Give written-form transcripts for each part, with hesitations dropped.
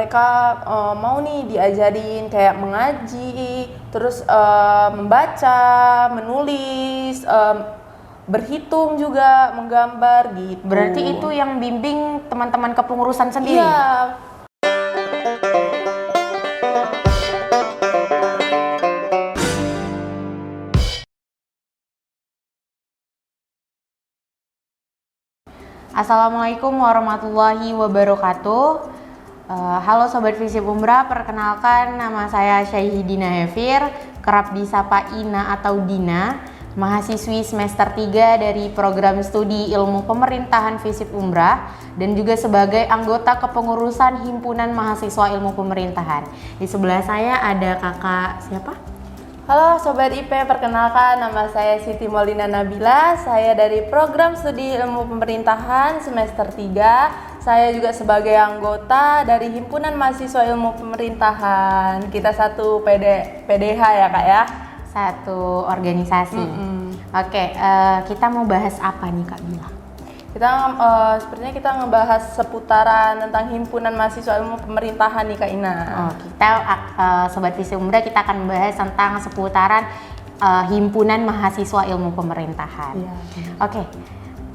mereka mau nih diajarin kayak mengaji, terus membaca, menulis, berhitung juga, menggambar gitu. Berarti itu yang bimbing teman-teman kepengurusan sendiri? Iya. Assalamualaikum warahmatullahi wabarakatuh. Halo Sobat Visip Umrah, perkenalkan nama saya Syahidina Hefir, kerap disapa Ina atau Dina, mahasiswi semester 3 dari program studi ilmu pemerintahan Visip Umrah dan juga sebagai anggota kepengurusan Himpunan Mahasiswa Ilmu Pemerintahan. Di sebelah saya ada kakak siapa? Halo Sobat IP, perkenalkan nama saya Siti Maulina Nabila. Saya dari program studi ilmu pemerintahan semester 3. Saya juga sebagai anggota dari Himpunan Mahasiswa Ilmu Pemerintahan. Kita satu PDH ya Kak ya? Satu organisasi. Oke, kita mau bahas apa nih Kak Bila? Sepertinya kita ngebahas seputaran tentang Himpunan Mahasiswa Ilmu Pemerintahan nih Kak Ina. Sobat Visip Umrah, kita akan membahas tentang seputaran Himpunan Mahasiswa Ilmu Pemerintahan. Iya. Oke,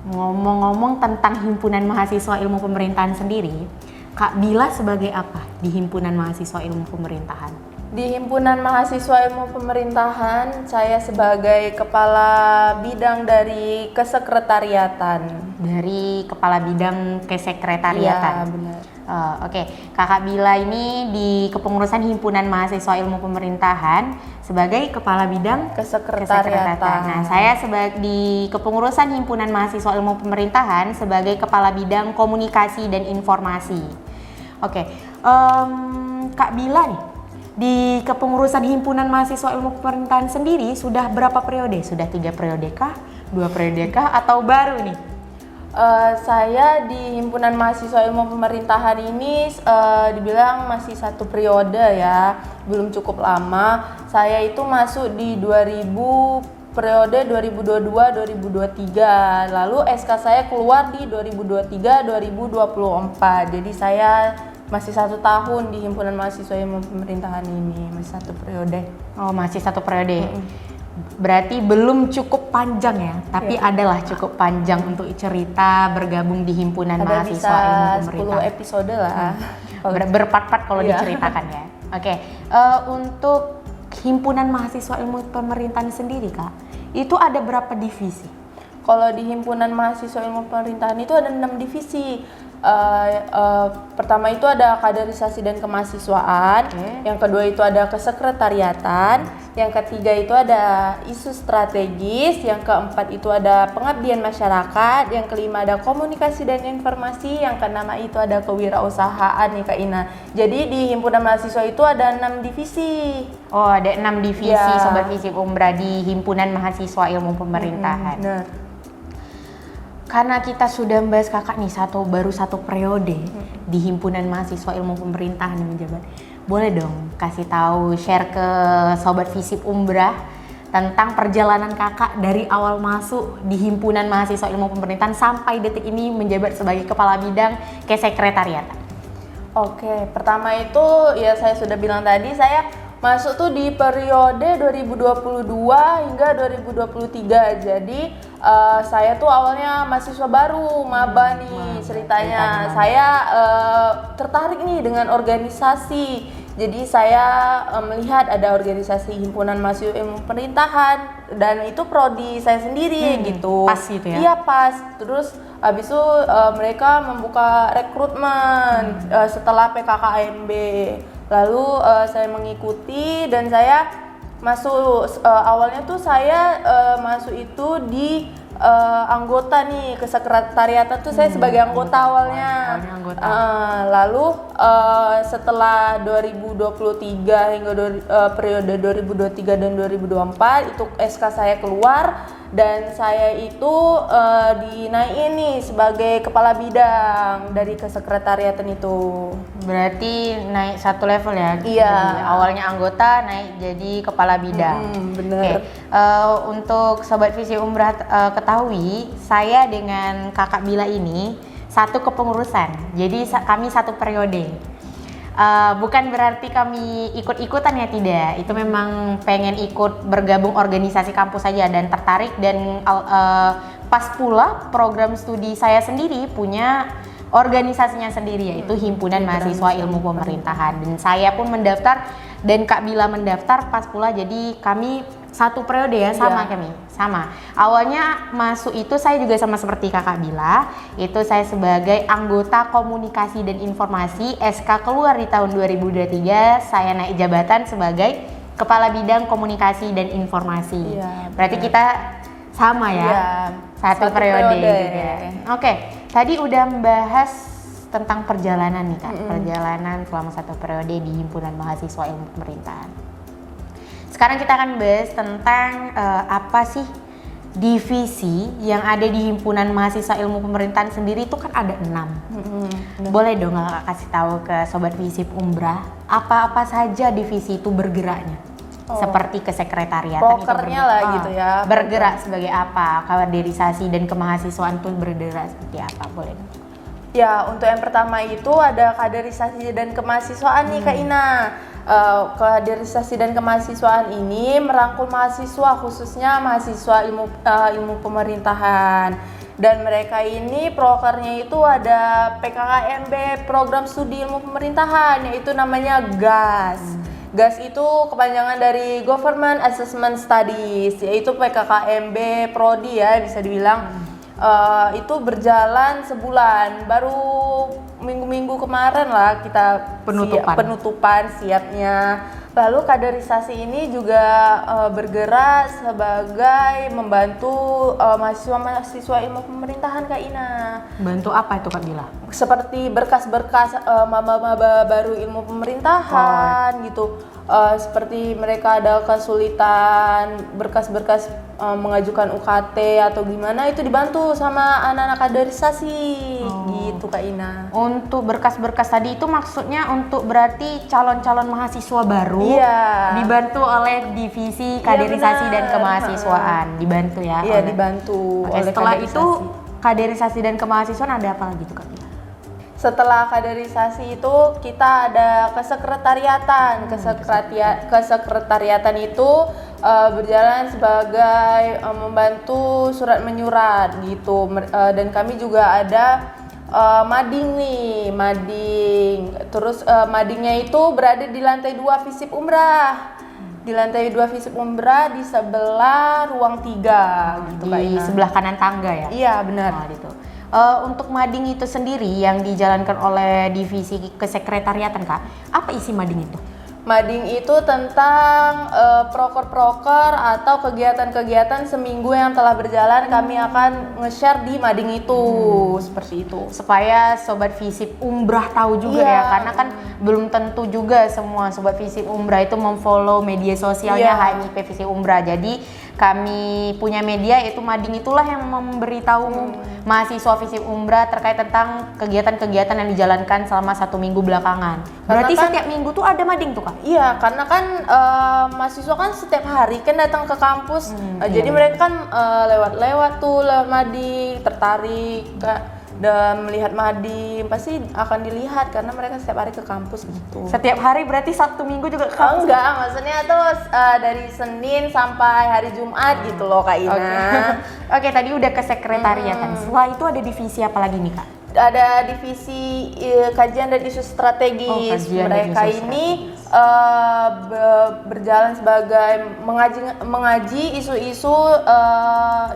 ngomong-ngomong tentang Himpunan Mahasiswa Ilmu Pemerintahan sendiri, Kak Bila sebagai apa di Himpunan Mahasiswa Ilmu Pemerintahan? Di Himpunan Mahasiswa Ilmu Pemerintahan, saya sebagai kepala bidang dari kesekretariatan. Dari kepala bidang kesekretariatan. Iya, benar. Oke. Kakak Bila ini di kepengurusan Himpunan Mahasiswa Ilmu Pemerintahan sebagai kepala bidang Kesekretariatan. Nah, saya di kepengurusan Himpunan Mahasiswa Ilmu Pemerintahan sebagai kepala bidang komunikasi dan informasi. Oke. Kak Bila nih, di kepengurusan Himpunan Mahasiswa Ilmu Pemerintahan sendiri sudah berapa periode? Sudah 3 periode kah? 2 periode kah? Atau baru nih? Saya di Himpunan Mahasiswa Ilmu Pemerintahan ini dibilang masih 1 periode ya, belum cukup lama. Saya itu masuk di periode 2022-2023, lalu SK saya keluar di 2023-2024. Jadi saya masih 1 tahun di Himpunan Mahasiswa Ilmu Pemerintahan ini, masih 1 periode. Oh, masih 1 periode. Berarti belum cukup panjang ya, tapi adalah cukup panjang untuk cerita bergabung di Himpunan Mahasiswa Ilmu Pemerintahan. 10 episode lah. Berpart-part kalau diceritakan ya. Oke. Untuk Himpunan Mahasiswa Ilmu Pemerintahan sendiri Kak, itu ada berapa divisi? Kalau di Himpunan Mahasiswa Ilmu Pemerintahan itu ada 6 divisi. Pertama itu ada kaderisasi dan kemahasiswaan, yang kedua itu ada kesekretariatan, yang ketiga itu ada isu strategis, yang keempat itu ada pengabdian masyarakat, yang kelima ada komunikasi dan informasi, yang keenam itu ada kewirausahaan nih Kak Ina. Jadi di Himpunan Mahasiswa itu ada 6 divisi. Oh, ada 6 divisi Ya. Sobat Visip Umrah di Himpunan Mahasiswa Ilmu Pemerintahan. Benar. Karena kita sudah membahas kakak nih baru satu periode di Himpunan Mahasiswa Ilmu Pemerintahan yang menjabat. Boleh dong kasih tahu, share ke Sobat Visip Umrah tentang perjalanan kakak dari awal masuk di Himpunan Mahasiswa Ilmu Pemerintahan sampai detik ini menjabat sebagai kepala bidang kesekretariatan. Oke, pertama itu ya saya sudah bilang tadi, saya masuk tuh di periode 2022 hingga 2023. Jadi saya tuh awalnya mahasiswa baru, maba nih ceritanya. Saya tertarik nih dengan organisasi. Jadi saya melihat ada organisasi Himpunan Mahasiswa Ilmu Pemerintahan dan itu prodi saya sendiri gitu. Pas gitu ya? Iya pas. Terus habis itu mereka membuka rekrutmen setelah PKKMB. Lalu saya mengikuti dan saya masuk, awalnya tuh saya masuk itu di anggota nih kesekretariatan tuh saya sebagai anggota awalnya. Lalu setelah 2023 hingga periode 2023 dan 2024 itu SK saya keluar dan saya itu dinaikin nih sebagai kepala bidang dari kesekretariatan itu. Berarti naik satu level ya? Iya. Jadi, awalnya anggota naik jadi kepala bidang. Bener. Untuk Sobat Visip Umrah ketahui, saya dengan kakak Bila ini satu kepengurusan. Jadi kami satu periode. Bukan berarti kami ikut-ikutan ya, tidak. Itu memang pengen ikut bergabung organisasi kampus saja dan tertarik, dan pas pula program studi saya sendiri punya organisasinya sendiri, yaitu Himpunan Mahasiswa Ilmu Pemerintahan, dan saya pun mendaftar dan Kak Bila mendaftar pas pula, jadi kami satu periode ya, sama kami, sama. Awalnya masuk itu saya juga sama seperti Kakak Bila, itu saya sebagai anggota komunikasi dan informasi, SK keluar di tahun 2023, saya naik jabatan sebagai Kepala Bidang Komunikasi dan Informasi. Berarti kita sama ya, satu periode juga. Oke, tadi udah membahas tentang perjalanan nih Kak, perjalanan selama satu periode di Himpunan Mahasiswa Ilmu Pemerintahan. Sekarang kita akan bahas tentang apa sih divisi yang ada di Himpunan Mahasiswa Ilmu Pemerintahan sendiri. Itu kan ada 6. Boleh dong Kakak kasih tahu ke Sobat Visip Umbrah apa-apa saja divisi itu bergeraknya? Seperti kesekretariatan itu lah gitu ya. Bergerak sebagai apa? Kaderisasi dan kemahasiswaan itu bergerak seperti apa? Boleh dong? Ya, untuk yang pertama itu ada kaderisasi dan kemahasiswaan nih Kak Ina. Kaderisasi dan kemahasiswaan ini merangkul mahasiswa, khususnya mahasiswa ilmu pemerintahan, dan mereka ini prokernya itu ada PKKMB, program studi ilmu pemerintahan, yaitu namanya GAS. GAS itu kepanjangan dari Government Assessment Studies, yaitu PKKMB Prodi ya, bisa dibilang. Itu berjalan sebulan, baru minggu-minggu kemarin lah kita penutupan siapnya. Lalu kaderisasi ini juga bergerak sebagai membantu mahasiswa-mahasiswa ilmu pemerintahan Kak Ina. Bantu apa itu Kak Bila? Seperti berkas-berkas maba-maba baru ilmu pemerintahan gitu. Seperti mereka ada kesulitan berkas-berkas mengajukan UKT atau gimana, itu dibantu sama anak-anak kaderisasi gitu Kak Ina. Untuk berkas-berkas tadi itu maksudnya untuk berarti calon-calon mahasiswa baru dibantu oleh divisi kaderisasi dan kemahasiswaan, dibantu ya? Iya, dibantu. Oke, setelah itu kaderisasi dan kemahasiswaan ada apa lagi tuh Kak Bila? Setelah kaderisasi itu kita ada kesekretariatan. Kesekretariatan itu berjalan sebagai membantu surat menyurat gitu. Dan kami juga ada mading nih, mading. Terus madingnya itu berada di lantai 2 Visip Umbrah. Di lantai 2 Visip Umbrah di sebelah ruang 3 gitu Kak Ina. Di sebelah kanan tangga ya? Iya, benar. Gitu. Untuk mading itu sendiri yang dijalankan oleh divisi kesekretariatan Kak, apa isi mading itu? Mading itu tentang proker-proker atau kegiatan-kegiatan seminggu yang telah berjalan, kami akan nge-share di mading itu, seperti itu. Supaya Sobat Visip Umbrah tahu juga ya, karena kan belum tentu juga semua Sobat Visip Umbrah itu memfollow media sosialnya HMIP Visip Umbrah. Jadi kami punya media, yaitu mading itulah yang memberitahu mahasiswa Visip Umbrah terkait tentang kegiatan-kegiatan yang dijalankan selama 1 minggu belakangan. Berarti kan setiap minggu tuh ada mading tuh Kak? Iya, karena kan mahasiswa kan setiap hari kan datang ke kampus, jadi mereka kan lewat-lewat tuh lewat mading, tertarik dan melihat mading, pasti akan dilihat karena mereka setiap hari ke kampus gitu. Setiap hari berarti Sabtu Minggu juga ke kampus? Enggak, maksudnya tuh dari Senin sampai hari Jumat gitu loh Kak Ina. Oke, tadi udah kesekretariatan. Setelah itu ada divisi apa lagi nih Kak? Ada divisi kajian dan isu strategis. Mereka ini berjalan sebagai mengaji isu-isu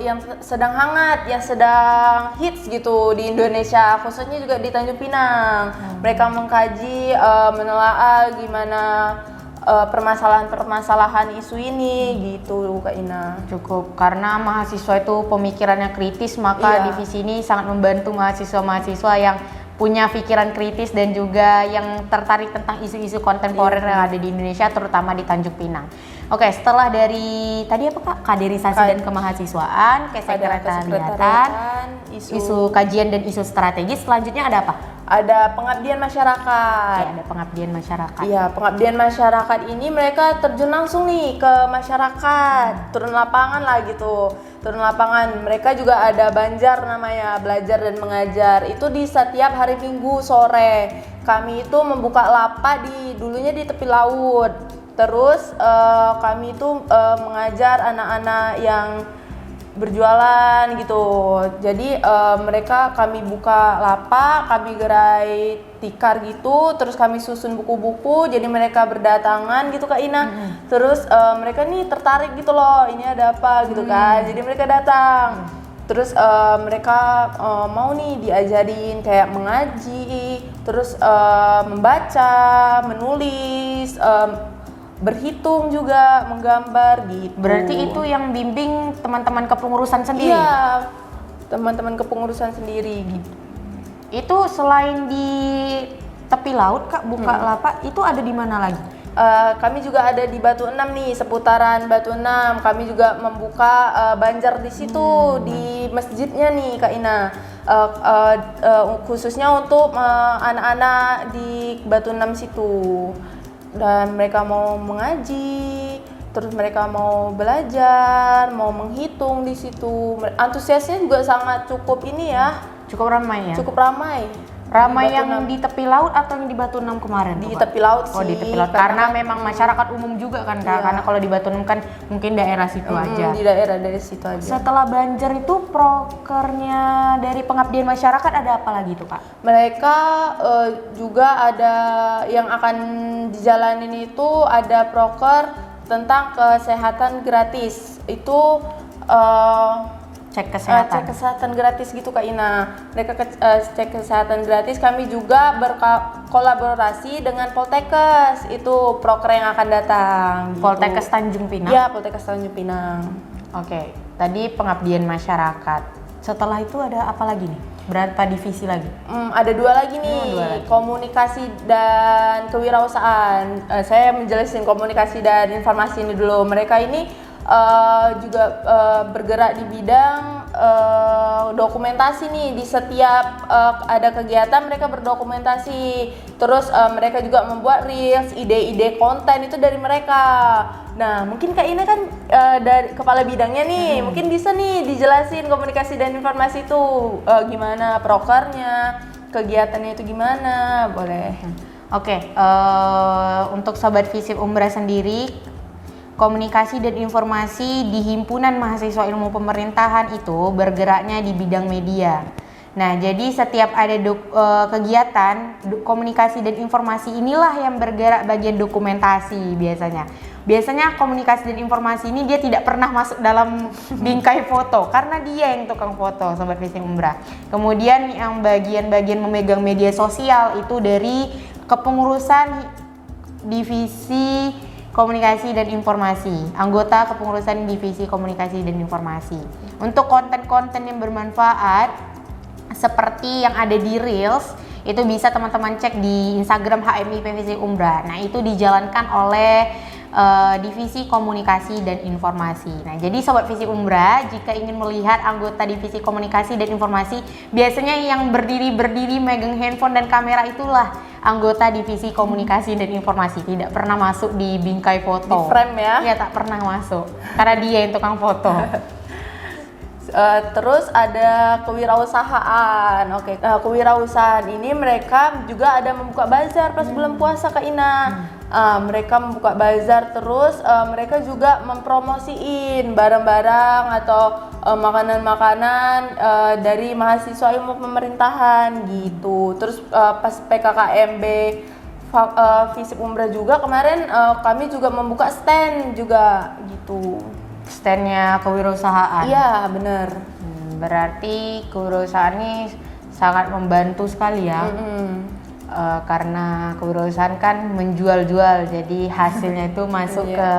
yang sedang hangat, yang sedang hits gitu di Indonesia, khususnya juga di Tanjung Pinang. Mereka mengkaji, menelaah gimana permasalahan-permasalahan isu ini gitu Kak Ina. Cukup, karena mahasiswa itu pemikirannya kritis, maka divisi ini sangat membantu mahasiswa-mahasiswa yang punya pikiran kritis dan juga yang tertarik tentang isu-isu kontemporer yang ada di Indonesia, terutama di Tanjung Pinang. Oke, setelah dari tadi apa Kak? Kaderisasi dan kemahasiswaan, kesekretariatan, isu kajian dan isu strategis, selanjutnya ada apa? ada pengabdian masyarakat. Oke, ada pengabdian masyarakat. Iya, pengabdian masyarakat ini mereka terjun langsung nih ke masyarakat, turun lapangan lah gitu. Turun lapangan, mereka juga ada banjar namanya, belajar dan mengajar. Itu di setiap hari Minggu sore. Kami itu membuka lapak dulunya di tepi laut. Terus kami itu mengajar anak-anak yang berjualan gitu. Jadi kami buka lapak, kami gerai tikar gitu, terus kami susun buku-buku. Jadi mereka berdatangan gitu Kak Ina. Terus mereka nih tertarik gitu loh, ini ada apa gitu kan. Jadi mereka datang. Terus mereka mau nih diajarin kayak mengaji, terus membaca, menulis, berhitung juga, menggambar gitu. Berarti itu yang bimbing teman-teman kepengurusan sendiri? Iya, teman-teman kepengurusan sendiri gitu. Itu selain di tepi laut Kak buka lapak, itu ada di mana lagi? Kami juga ada di Batu Enam nih, seputaran Batu Enam. Kami juga membuka banjar di situ, di masjidnya nih Kak Ina. Khususnya untuk anak-anak di Batu Enam situ. Dan mereka mau mengaji, terus mereka mau belajar, mau menghitung di situ. Antusiasnya juga sangat cukup ini ya. Cukup ramai ya? Cukup ramai. Ramai Di Batu yang Enam. di tepi laut atau yang di Batu Enam kemarin? Di tuh, Kak? tepi laut sih. Oh di tepi laut, karena memang masyarakat umum juga kan Kak? Iya. Karena kalau di Batu Enam kan mungkin daerah situ aja. Di daerah dari situ aja. Setelah Banjar itu prokernya dari pengabdian masyarakat ada apa lagi tuh Kak? Mereka juga ada yang akan dijalanin itu ada proker tentang kesehatan gratis. Itu Cek kesehatan. cek kesehatan gratis gitu Kak Ina. Mereka cek kesehatan gratis. Kami juga berkolaborasi dengan Poltekkes. Itu proker yang akan datang. Gitu. Poltekkes Tanjung Pinang? Iya, Poltekkes Tanjung Pinang. Oke, tadi pengabdian masyarakat. Setelah itu ada apa lagi nih? Berapa divisi lagi? Ada dua lagi nih, dua lagi. komunikasi dan kewirausahaan. Saya menjelaskan komunikasi dan informasi ini dulu. Mereka ini juga bergerak di bidang dokumentasi nih. Di setiap ada kegiatan mereka berdokumentasi. Terus mereka juga membuat reels, ide-ide konten itu dari mereka. Nah, mungkin Kak Ina kan dari kepala bidangnya nih, mungkin bisa nih dijelasin komunikasi dan informasi itu gimana prokernya, kegiatannya itu gimana, boleh. Oke, untuk Sobat Visip Umrah sendiri, komunikasi dan informasi di Himpunan Mahasiswa Ilmu Pemerintahan itu bergeraknya di bidang media. Nah, jadi setiap ada kegiatan komunikasi dan informasi inilah yang bergerak bagian dokumentasi biasanya. Biasanya komunikasi dan informasi ini dia tidak pernah masuk dalam bingkai foto karena dia yang tukang foto, Sobat Visip Umrah. Kemudian yang bagian-bagian memegang media sosial itu dari kepengurusan divisi komunikasi dan informasi, anggota kepengurusan divisi komunikasi dan informasi. Untuk konten-konten yang bermanfaat seperti yang ada di Reels, itu bisa teman-teman cek di Instagram HMIP Visip Umrah. Nah, itu dijalankan oleh divisi komunikasi dan informasi. Nah, jadi Sobat Visip Umrah, jika ingin melihat anggota divisi komunikasi dan informasi, biasanya yang berdiri megang handphone dan kamera itulah anggota divisi komunikasi dan informasi. Tidak pernah masuk di bingkai foto. Di frame ya? Iya, tak pernah masuk. Karena dia yang tukang foto. Terus ada kewirausahaan. Oke, kewirausahaan ini mereka juga ada membuka bazar pas bulan puasa Kak Ina. Mereka membuka bazar, terus mereka juga mempromosiin barang-barang atau makanan-makanan dari mahasiswa ilmu pemerintahan gitu. Terus pas PKKMB Visip Umrah juga kemarin kami juga membuka stand juga gitu. Standnya kewirausahaan. Iya, benar. Berarti kewirausahaan ini sangat membantu sekali ya. Karena kewirausahaan kan menjual-jual, jadi hasilnya itu masuk ke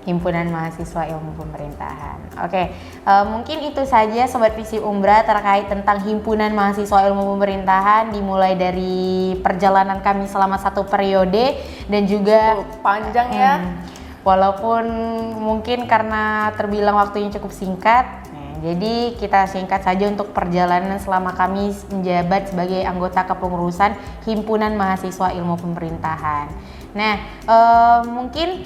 Himpunan Mahasiswa Ilmu Pemerintahan. Oke, mungkin itu saja Sobat Visip Umrah terkait tentang Himpunan Mahasiswa Ilmu Pemerintahan, dimulai dari perjalanan kami selama 1 periode dan juga panjang ya. Walaupun mungkin karena terbilang waktunya cukup singkat, Jadi kita singkat saja untuk perjalanan selama kami menjabat sebagai anggota kepengurusan Himpunan Mahasiswa Ilmu Pemerintahan. Nah, mungkin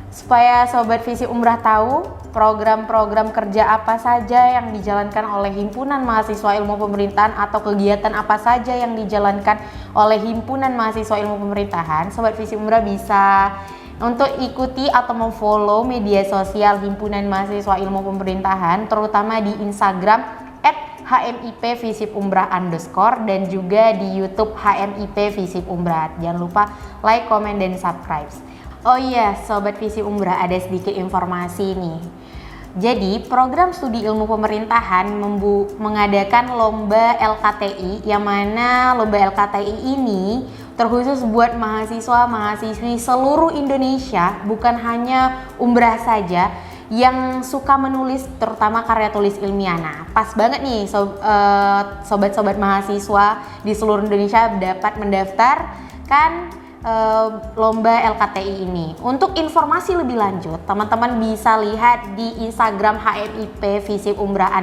supaya Sobat Visi Umrah tahu program-program kerja apa saja yang dijalankan oleh Himpunan Mahasiswa Ilmu Pemerintahan atau kegiatan apa saja yang dijalankan oleh Himpunan Mahasiswa Ilmu Pemerintahan, Sobat Visi Umrah bisa untuk ikuti atau memfollow media sosial Himpunan Mahasiswa Ilmu Pemerintahan, terutama di Instagram @hmipvisipumrah_ dan juga di YouTube HMIP Visip Umrah. Jangan lupa like, komen, dan subscribe. Oh iya, Sobat Visi Umrah, ada sedikit informasi nih. Jadi, program studi ilmu pemerintahan mengadakan lomba LKTI, yang mana lomba LKTI ini terkhusus buat mahasiswa-mahasiswi seluruh Indonesia, bukan hanya umrah saja, yang suka menulis, terutama karya tulis ilmiah. Nah, pas banget nih sobat-sobat mahasiswa di seluruh Indonesia dapat mendaftarkan lomba LKTI ini. Untuk informasi lebih lanjut, teman-teman bisa lihat di Instagram HMIP Visip Umrah _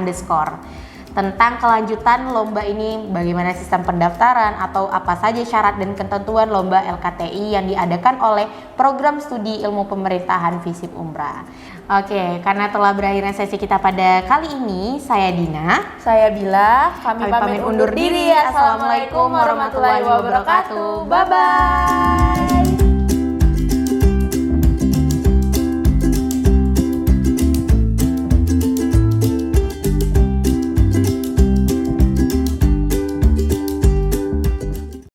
tentang kelanjutan lomba ini, bagaimana sistem pendaftaran atau apa saja syarat dan ketentuan lomba LKTI yang diadakan oleh program studi ilmu pemerintahan Visip Umrah. Oke, karena telah berakhirnya sesi kita pada kali ini, saya Dina, Saya Bila, kami pamit undur diri. Assalamualaikum warahmatullahi wabarakatuh. Bye bye.